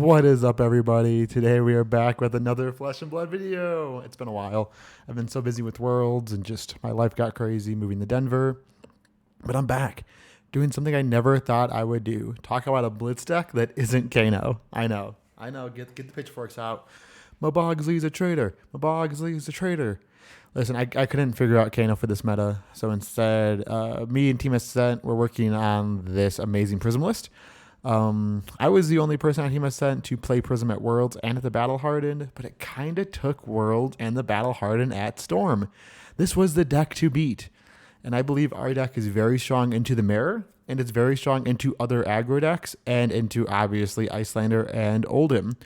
What is up, everybody? Today we are back with another Flesh and Blood video. It's been a while. I've been so busy with Worlds and just my life got crazy moving to Denver. But I'm back doing something I never thought I would do. Talk about a Blitz deck that isn't KANO. I know. Get the pitchforks out. Mabogsley's a traitor. Mabogsley's a traitor. Listen, I couldn't figure out KANO for this meta. So instead, me and Team Ascent were working on this amazing Prism list. I was the only person on Team Ascent to play Prism at Worlds and at the Battle Hardened, but it kind of took Worlds and the Battle Hardened at Storm. This was the deck to beat. And I believe our deck is very strong into the mirror, and it's very strong into other aggro decks, and into obviously Icelander and Oldhim.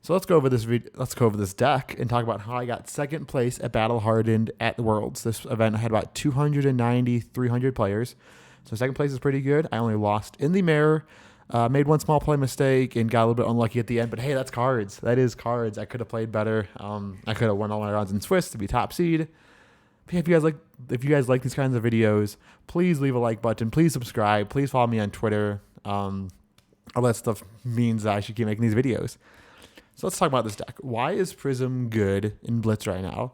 So let's go over this deck and talk about how I got second place at Battle Hardened at the Worlds. This event had about 290, 300 players. So second place is pretty good. I only lost in the mirror. Made one small play mistake and got a little bit unlucky at the end, but hey, that's cards. That is cards. I could have played better. I could have won all my rounds in Swiss to be top seed. But if you guys like these kinds of videos, please leave a like button. Please subscribe. Please follow me on Twitter. All that stuff means that I should keep making these videos. So let's talk about this deck. Why is Prism good in Blitz right now?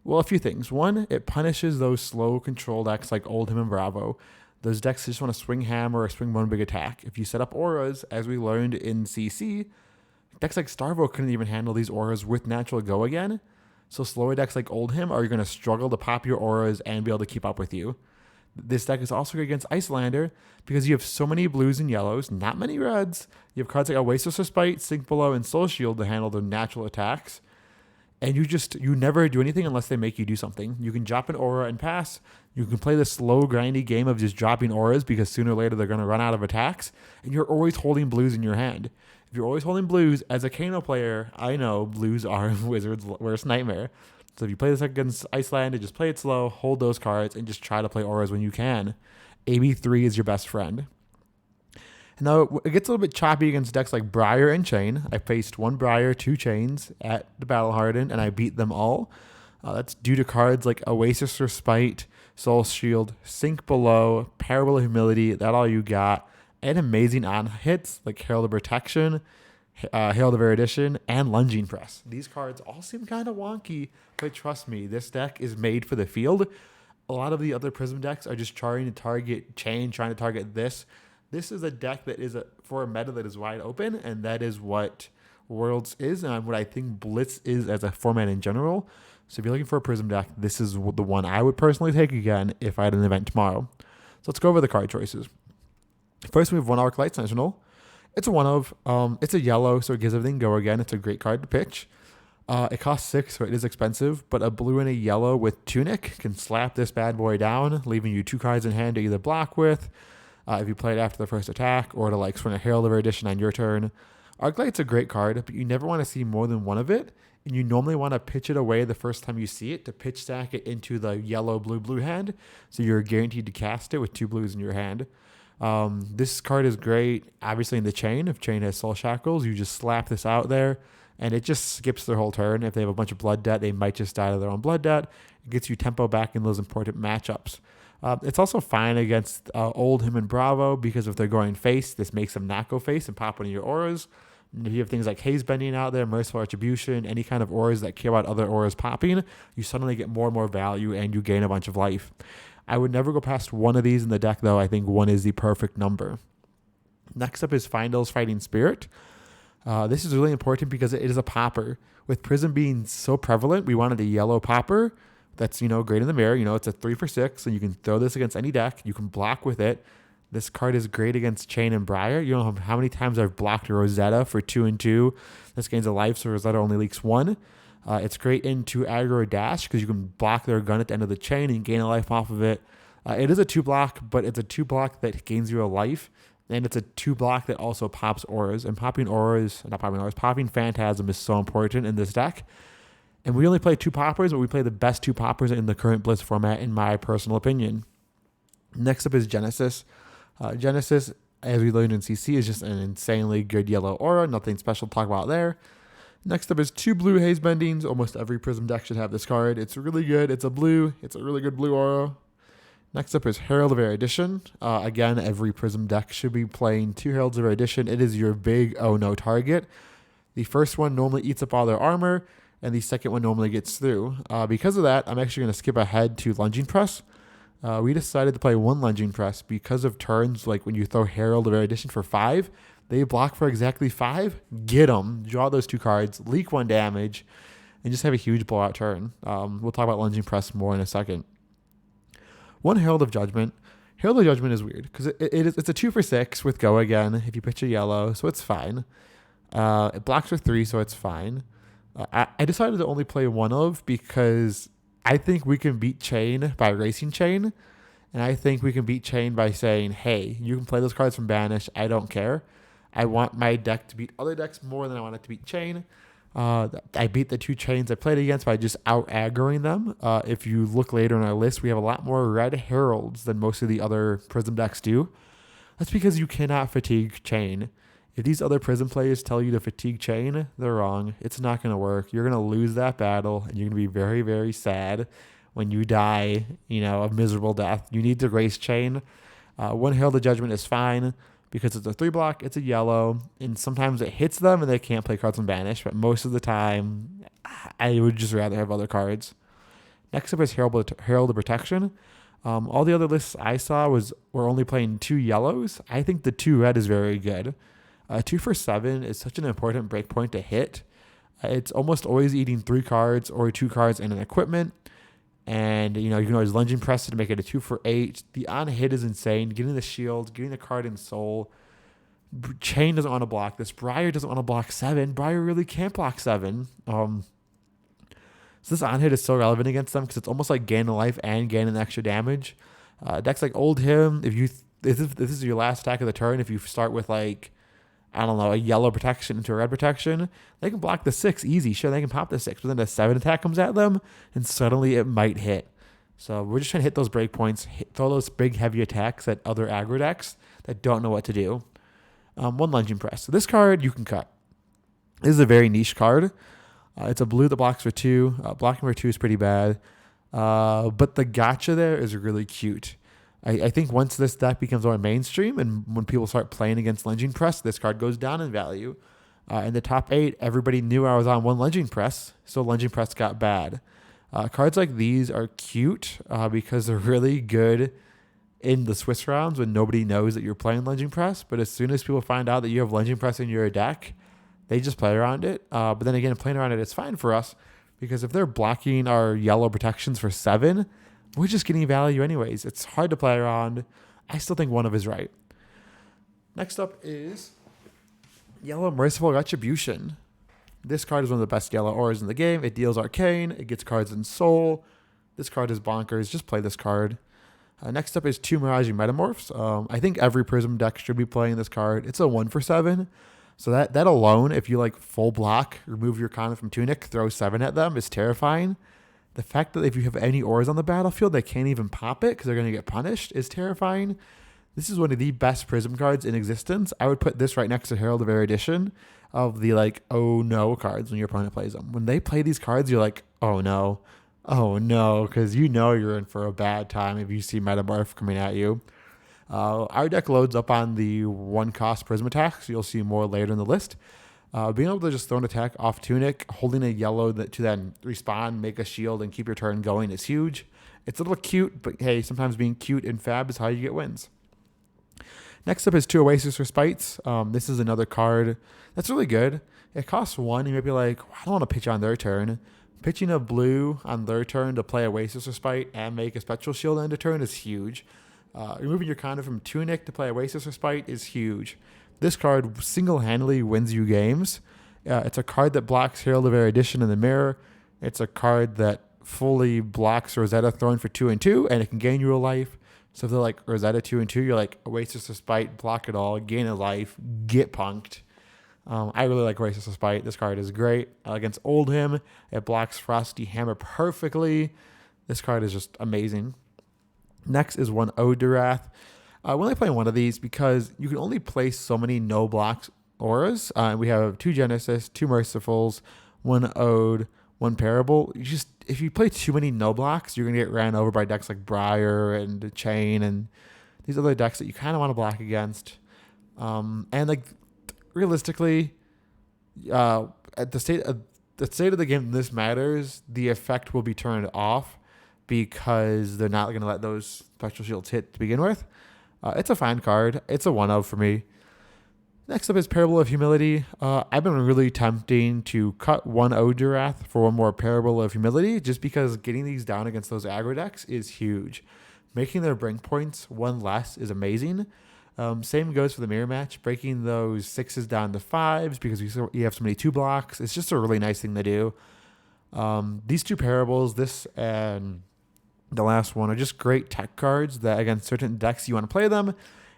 Well, a few things. One, it punishes those slow control decks like Oldhim and Bravo. Those decks just want to swing hammer or swing one big attack. If you set up auras, as we learned in CC, decks like Starvo couldn't even handle these auras with natural go again. So slower decks like Oldhim are going to struggle to pop your auras and be able to keep up with you. This deck is also good against Icelander because you have so many blues and yellows, not many reds. You have cards like Oasis of Spite, Sink Below, and Soul Shield to handle their natural attacks. And you never do anything unless they make you do something. You can drop an aura and pass. You can play the slow, grindy game of just dropping auras because sooner or later they're going to run out of attacks. And you're always holding blues in your hand. If you're always holding blues, as a KANO player, I know blues are Wizard's worst nightmare. So if you play this against Icelander, just play it slow, hold those cards, and just try to play auras when you can. AB3 is your best friend. Now, it gets a little bit choppy against decks like Briar and Chain. I faced one Briar, two Chains at the Battle Hardened, and I beat them all. That's due to cards like Oasis of Spite, Soul Shield, Sink Below, Parable of Humility, that all you got, and amazing on-hits like Herald of Protection, Herald of Erudition, and Lunging Press. These cards all seem kind of wonky, but trust me, this deck is made for the field. A lot of the other Prism decks are just trying to target Chain, trying to target this. This is a deck that is for a meta that is wide open, and that is what Worlds is, and what I think Blitz is as a format in general. So if you're looking for a Prism deck, this is the one I would personally take again if I had an event tomorrow. So let's go over the card choices. First, we have 1 Arclight Sentinel. It's a 1-of. It's a yellow, so it gives everything go again. It's a great card to pitch. It costs 6, so it is expensive, but a blue and a yellow with Tunic can slap this bad boy down, leaving you 2 cards in hand to either block with, if you play it after the first attack, or to like swing a Herald of Erudition on your turn. Arclight's a great card, but you never want to see more than one of it, and you normally want to pitch it away the first time you see it to pitch stack it into the yellow, blue hand, so you're guaranteed to cast it with 2 blues in your hand. This card is great, obviously in the Chain. If Chain has Soul Shackles, you just slap this out there, and it just skips their whole turn. If they have a bunch of blood debt, they might just die to their own blood debt. It gets you tempo back in those important matchups. It's also fine against Oldhim and Bravo because if they're going face, this makes them not go face and pop one of your auras. And if you have things like Haze Bending out there, Merciful Retribution, any kind of auras that care about other auras popping, you suddenly get more and more value and you gain a bunch of life. I would never go past one of these in the deck, though. I think 1 is the perfect number. Next up is Findel's Fighting Spirit. This is really important because it is a popper. With Prism being so prevalent, we wanted a yellow popper that's, great in the mirror. It's a 3 for 6, and you can throw this against any deck. You can block with it. This card is great against Chain and Briar. You don't know how many times I've blocked a Rosetta for 2 and 2. This gains a life, so Rosetta only leaks 1. It's great into aggro dash because you can block their gun at the end of the Chain and gain a life off of it. It is a 2-block, but it's a 2-block that gains you a life, and it's a 2-block that also pops auras. And popping Phantasm is so important in this deck. And we only play 2 poppers, but we play the best 2 poppers in the current Blitz format, in my personal opinion. Next up is Genesis. Genesis, as we learned in CC, is just an insanely good yellow aura. Nothing special to talk about there. Next up is 2 blue Haze Bendings. Almost every Prism deck should have this card. It's really good. It's a blue. It's a really good blue aura. Next up is Herald of Erudition. Again, every Prism deck should be playing 2 Heralds of Erudition. It is your big oh no target. The first one normally eats up all their armor, and the second one normally gets through. Because of that, I'm actually going to skip ahead to Lunging Press. We decided to play 1 Lunging Press because of turns like when you throw Herald of Erudition for 5. They block for exactly 5. Get them. Draw those 2 cards. Leak 1 damage. And just have a huge blowout turn. We'll talk about Lunging Press more in a second. 1 Herald of Judgment. Herald of Judgment is weird because it's a 2 for 6 with Go again if you pitch a yellow, so it's fine. It blocks for 3, so it's fine. I decided to only play 1 of because I think we can beat Chain by racing Chain, and I think we can beat Chain by saying, hey, you can play those cards from Banish. I don't care. I want my deck to beat other decks more than I want it to beat Chain. I beat the 2 Chains I played against by just out-aggroing them. If you look later in our list, we have a lot more red Heralds than most of the other Prism decks do. That's because you cannot fatigue Chain. If these other Prism players tell you to fatigue Chain, they're wrong. It's not going to work. You're going to lose that battle, and you're going to be very, very sad when you die, a miserable death. You need to race Chain. 1 Herald of Judgment is fine because it's a 3 block, it's a yellow, and sometimes it hits them and they can't play cards from Banish, but most of the time, I would just rather have other cards. Next up is Herald of Protection. All the other lists I saw were only playing 2 yellows. I think the 2 red is very good. 2 for 7 is such an important breakpoint to hit. It's almost always eating 3 cards or 2 cards and an equipment. And, you can always Lunging Press to make it a 2 for 8. The on-hit is insane. Getting the shield, getting the card in Soul. Chain doesn't want to block this. Briar doesn't want to block 7. Briar really can't block 7. So this on-hit is so relevant against them because it's almost like gaining life and gaining extra damage. Decks like Old Him, if this is your last attack of the turn, if you start with a yellow protection into a red protection, they can block the 6 easy. Sure, they can pop the 6, but then a 7 attack comes at them, and suddenly it might hit. So we're just trying to hit those breakpoints, throw those big, heavy attacks at other aggro decks that don't know what to do. 1 Lunging Press. So this card you can cut. This is a very niche card. It's a blue that blocks for 2. Blocking for 2 is pretty bad. But the gotcha there is really cute. I think once this deck becomes more mainstream and when people start playing against Lunging Press, this card goes down in value. In the top 8, everybody knew I was on 1 Lunging Press, so Lunging Press got bad. Cards like these are cute because they're really good in the Swiss rounds when nobody knows that you're playing Lunging Press, but as soon as people find out that you have Lunging Press in your deck, they just play around it. But then again, playing around it is fine for us because if they're blocking our yellow protections for 7, we're just getting value anyways. It's hard to play around. I still think 1 of is right. Next up is Yellow Merciful Retribution. This card is one of the best yellow auras in the game. It deals arcane. It gets cards in Soul. This card is bonkers. Just play this card. Next up is 2 Miraging Metamorphs. I think every Prism deck should be playing this card. It's a 1 for 7. So that alone, if you full block, remove your KANO from Tunic, throw 7 at them, is terrifying. The fact that if you have any auras on the battlefield, they can't even pop it because they're going to get punished is terrifying. This is one of the best Prism cards in existence. I would put this right next to Herald of Erudition of the oh no cards when your opponent plays them. When they play these cards, you're like, oh no, because you're in for a bad time if you see Metamorph coming at you. Our deck loads up on the 1-cost Prism attacks. You'll see more later in the list. Being able to just throw an attack off Tunic, holding a yellow to then respawn, make a shield, and keep your turn going is huge. It's a little cute, but hey, sometimes being cute in FAB is how you get wins. Next up is 2 Oasis Respites. This is another card that's really good. It costs 1. You might be like, I don't want to pitch on their turn. Pitching a blue on their turn to play Oasis Respite and make a Spectral Shield end of turn is huge. Removing your KANO from Tunic to play Oasis Respite is huge. This card single-handedly wins you games. It's a card that blocks Herald of Erudition in the mirror. It's a card that fully blocks Rosetta Throne for 2 and 2, and it can gain you a life. So if they're like Rosetta 2 and 2, you're like Oasis Respite, block it all, gain a life, get punked. I really like Oasis Respite. This card is great. Against Old Him, it blocks Frosty Hammer perfectly. This card is just amazing. Next is 1 Ode to Wrath. We only play 1 of these because you can only play so many no-blocks auras. We have 2 Genesis, 2 Mercifuls, 1 Ode, one pairable. If you play too many no blocks, you're gonna get ran over by decks like Briar and Chain and these other decks that you kind of want to block against. And like realistically, at the state of the game, this matters. The effect will be turned off because they're not going to let those special shields hit to begin with. It's a fine card. It's a one of for me. Next up is Parable of Humility. I've been really tempting to cut one Odurath for one more Parable of Humility just because getting these down against those aggro decks is huge. Making their brink points one less is amazing. Same goes for the mirror match. Breaking those 6s down to 5s because you have so many 2 blocks. It's just a really nice thing to do. These 2 parables, this and the last one, are just great tech cards that against certain decks you want to play them.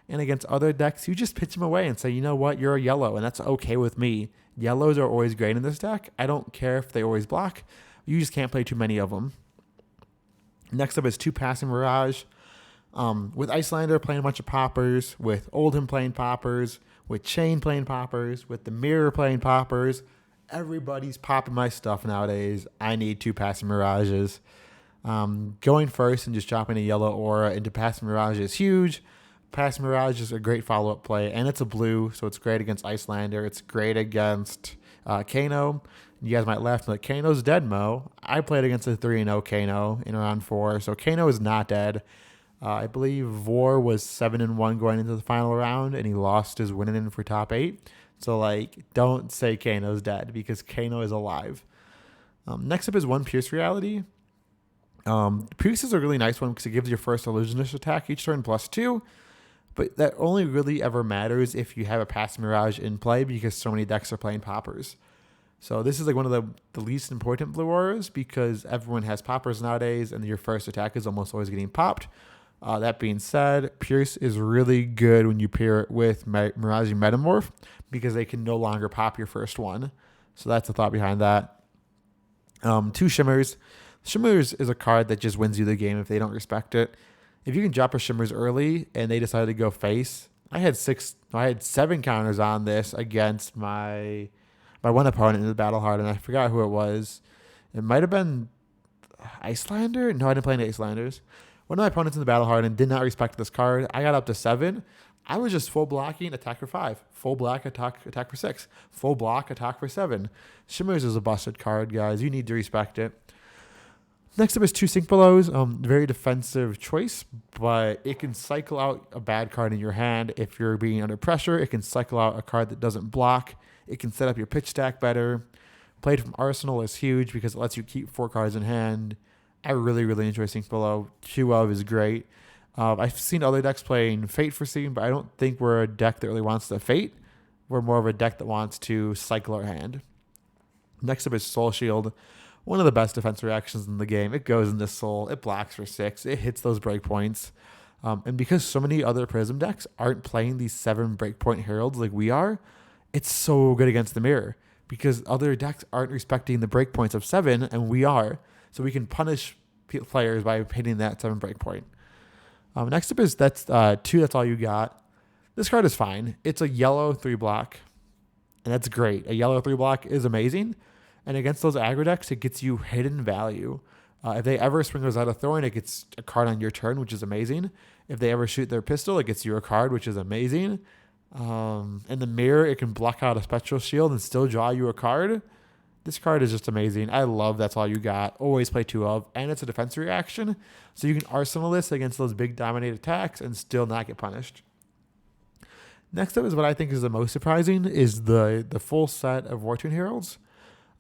And against other decks, you just pitch them away and say, you know what, you're a yellow, and that's okay with me. Yellows are always great in this deck. I don't care if they always block. You just can't play too many of them. Next up is 2 Passing Mirage. With Icelander playing a bunch of poppers, with Oldhim playing poppers, with Chain playing poppers, with the Mirror playing poppers, everybody's popping my stuff nowadays. I need 2 Passing Mirages. Going first and just dropping a yellow aura into Passing Mirage is huge. Passing Mirage is a great follow-up play, and it's a blue, so it's great against Icelander. It's great against KANO. You guys might laugh, like, KANO's dead, Mo. I played against a 3-0 KANO in round 4, so KANO is not dead. I believe Vor was 7-1 going into the final round, and he lost his winning in for top 8. So, like, don't say KANO's dead, because KANO is alive. Next up is 1 Pierce Reality. Pierce is a really nice one because it gives your first Illusionist attack each turn +2. But that only really ever matters if you have a Passing Mirage in play because so many decks are playing poppers. So this is like one of the least important blue auras because everyone has poppers nowadays and your first attack is almost always getting popped. That being said, Pierce is really good when you pair it with Mirage Metamorph because they can no longer pop your first one. So that's the thought behind that. 2 Shimmers. Shimmers is a card that just wins you the game if they don't respect it. If you can drop a Shimmers early and they decide to go face, I had 7 counters on this against my one opponent in the Battle Hardened. I forgot who it was. It might have been Icelander. No, I didn't play any Icelanders. One of my opponents in the Battle Hardened did not respect this card. I got up to 7. I was just full blocking, attack for 5. Full block, attack for 6. Full block, attack for 7. Shimmers is a busted card, guys. You need to respect it. Next up is 2 Sink Belows. Very defensive choice, but it can cycle out a bad card in your hand if you're being under pressure. It can cycle out a card that doesn't block. It can set up your pitch stack better. Played from Arsenal is huge because it lets you keep 4 cards in hand. I really, really enjoy Sink Below. 2 of is great. I've seen other decks playing Fate for Scene, but I don't think we're a deck that really wants to Fate. We're more of a deck that wants to cycle our hand. Next up is Soul Shield. One of the best defense reactions in the game. It goes into Soul. It blocks for 6. It hits those breakpoints. And because so many other Prism decks aren't playing these 7 breakpoint heralds like we are, it's so good against the mirror. Because other decks aren't respecting the breakpoints of 7, and we are. So we can punish players by hitting that 7 breakpoint. Next up is that's 2. That's all you got. This card is fine. It's a yellow 3 block, and that's great. A yellow 3 block is amazing. And against those aggro decks, it gets you hidden value. If they ever swing Rosetta Thorn, it gets a card on your turn, which is amazing. If they ever shoot their pistol, it gets you a card, which is amazing. In the mirror, it can block out a Spectral Shield and still draw you a card. This card is just amazing. I love that's all you got. Always play 2 of. And it's a defense reaction. So you can arsenal this against those big dominate attacks and still not get punished. Next up is what I think is the most surprising is the full set of War Tune Heralds.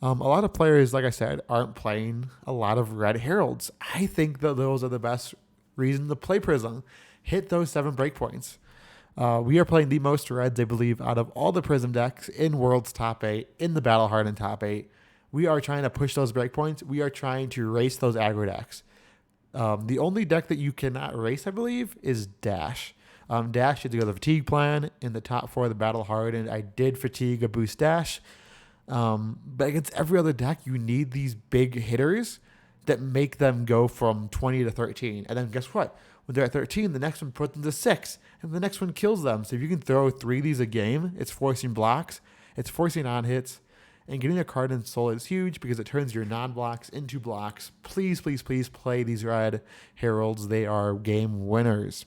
A lot of players, like I said, aren't playing a lot of red heralds. I think that those are the best reason to play Prism. Hit those 7 breakpoints. We are playing the most reds, I believe, out of all the Prism decks in World's top 8, in the Battle Hardened top 8. We are trying to push those breakpoints. We are trying to race those aggro decks. The only deck that you cannot race, I believe, is Dash. Dash is the Fatigue plan in the top 4 of the Battle Hardened. I did Fatigue a boost Dash. But against every other deck, you need these big hitters that make them go from 20 to 13. And then guess what? When they're at 13, the next one puts them to 6. And the next one kills them. So if you can throw 3 of these a game, it's forcing blocks. It's forcing on hits. And getting a card in Soul is huge because it turns your non-blocks into blocks. Please, please, please play these red Heralds. They are game winners.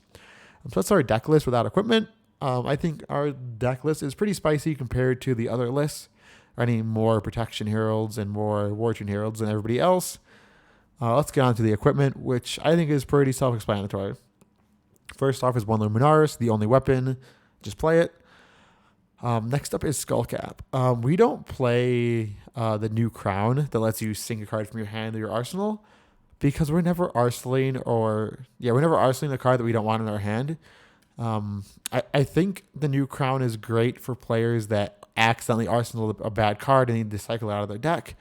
So that's our deck list without equipment. I think our deck list is pretty spicy compared to the other lists. Running more Protection Heralds and more Wartune Heralds than everybody else. Let's get on to the equipment, which I think is pretty self-explanatory. First off is one Luminaris, the only weapon. Just play it. Next up is Skullcap. We don't play the new Crown that lets you sink a card from your hand to your arsenal because we're never arsenaling a card that we don't want in our hand. I think the new Crown is great for players that accidentally arsenal a bad card and need to cycle it out of their deck.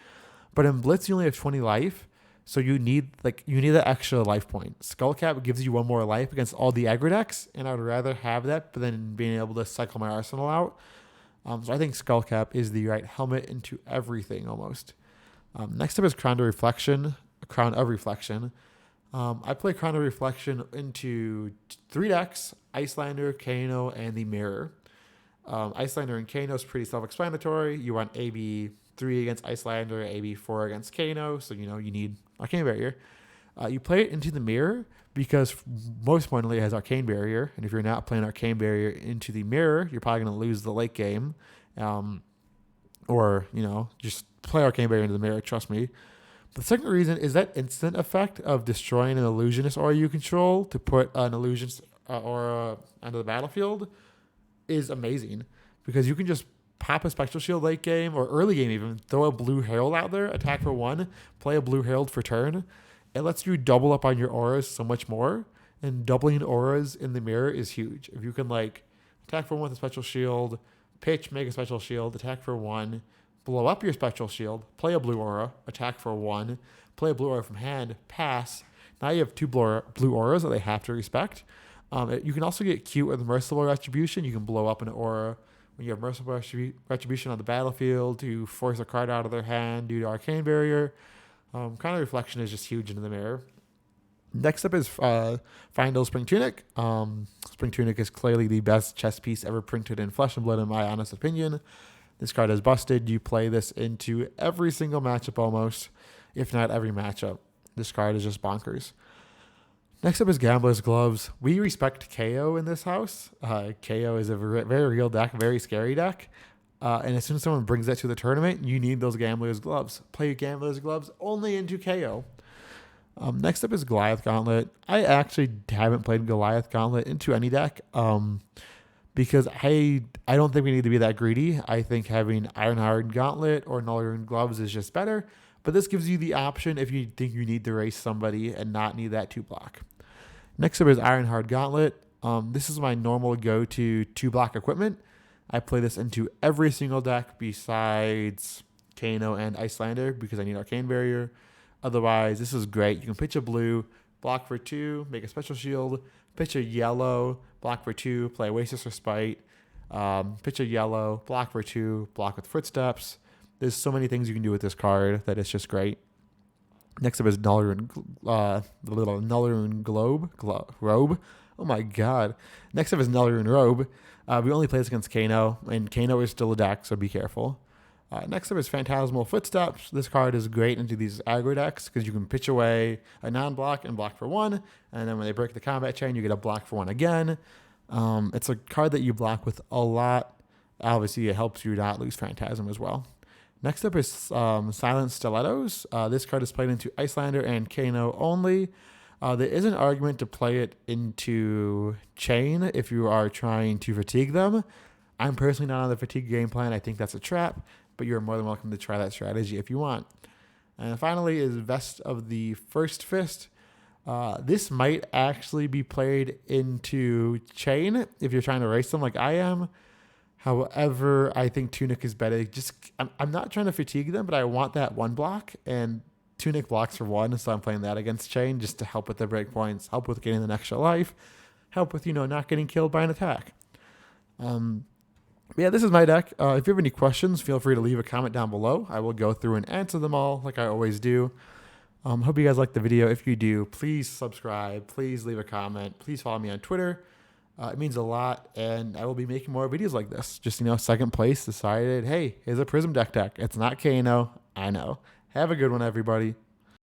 But in Blitz, you only have 20 life, so you need that extra life point. Skullcap gives you one more life against all the aggro decks, and I would rather have that than being able to cycle my arsenal out. So I think Skullcap is the right helmet into everything almost. Next up is Crown of Reflection. I play Crown of Reflection into 3 decks: Icelander, KANO, and the Mirror. Icelander and KANO is pretty self-explanatory. You want AB3 against Icelander, AB4 against KANO, so you need Arcane Barrier. You play it into the Mirror because most importantly it has Arcane Barrier, and if you're not playing Arcane Barrier into the Mirror, you're probably going to lose the late game. Or just play Arcane Barrier into the Mirror, trust me. The second reason is that instant effect of destroying an illusionist aura you control to put an illusionist aura onto the battlefield is amazing because you can just pop a Spectral Shield late game or early game even, throw a blue Herald out there, attack for 1, play a blue Herald for turn. It lets you double up on your auras so much more, and doubling auras in the Mirror is huge. If you can attack for 1 with a Spectral Shield, pitch, make a Spectral Shield, attack for 1, blow up your Spectral Shield, play a blue aura, attack for 1, play a blue aura from hand, pass. Now you have 2 blue auras that they have to respect. You can also get cute with Merciful Retribution. You can blow up an aura when you have Merciful Retribution on the battlefield to force a card out of their hand due to Arcane Barrier. Crown of Reflection is just huge into the Mirror. Next up is Findle Spring Tunic. Spring Tunic is clearly the best chess piece ever printed in Flesh and Blood, in my honest opinion. This card is busted. You play this into every single matchup almost, if not every matchup. This card is just bonkers. Next up is Gambler's Gloves. We respect KO in this house. KO is a very real deck, very scary deck. And as soon as someone brings that to the tournament, you need those Gambler's Gloves. Play your Gambler's Gloves only into KO. Next up is Goliath Gauntlet. I actually haven't played Goliath Gauntlet into any deck because I don't think we need to be that greedy. I think having Ironhard Gauntlet or Null Rune Gloves is just better. But this gives you the option if you think you need to race somebody and not need that 2-block. Next up is Ironhard Gauntlet. This is my normal go-to 2-block equipment. I play this into every single deck besides KANO and Icelander because I need Arcane Barrier. Otherwise, this is great. You can pitch a blue, block for 2, make a Special Shield, pitch a yellow, block for 2, play Oasis or Spite, pitch a yellow, block for 2, block with Footsteps. There's so many things you can do with this card that it's just great. Next up is Null Rune, the little Null Rune Robe. Oh my god. Next up is Null Rune Robe. We only play this against KANO, and KANO is still a deck, so be careful. Next up is Phantasmal Footsteps. This card is great into these aggro decks because you can pitch away a non-block and block for 1, and then when they break the combat chain, you get a block for 1 again. It's a card that you block with a lot. Obviously, it helps you not lose Phantasm as well. Next up is Silent Stilettos. This card is played into Icelander and KANO only. There is an argument to play it into Chain if you are trying to fatigue them. I'm personally not on the fatigue game plan. I think that's a trap, but you're more than welcome to try that strategy if you want. And finally is Vest of the First Fist. This might actually be played into Chain if you're trying to race them like I am. However, I think Tunic is better. I'm not trying to fatigue them, but I want that 1 block, and Tunic blocks for 1, so I'm playing that against Chain just to help with the breakpoints, help with getting an extra life, help with, not getting killed by an attack. Yeah, this is my deck. If you have any questions, feel free to leave a comment down below. I will go through and answer them all like I always do. Hope you guys liked the video. If you do, please subscribe. Please leave a comment. Please follow me on Twitter. It means a lot, and I will be making more videos like this. Just, second place decided, hey, here's a Prism deck. It's not KANO. I know. Have a good one, everybody.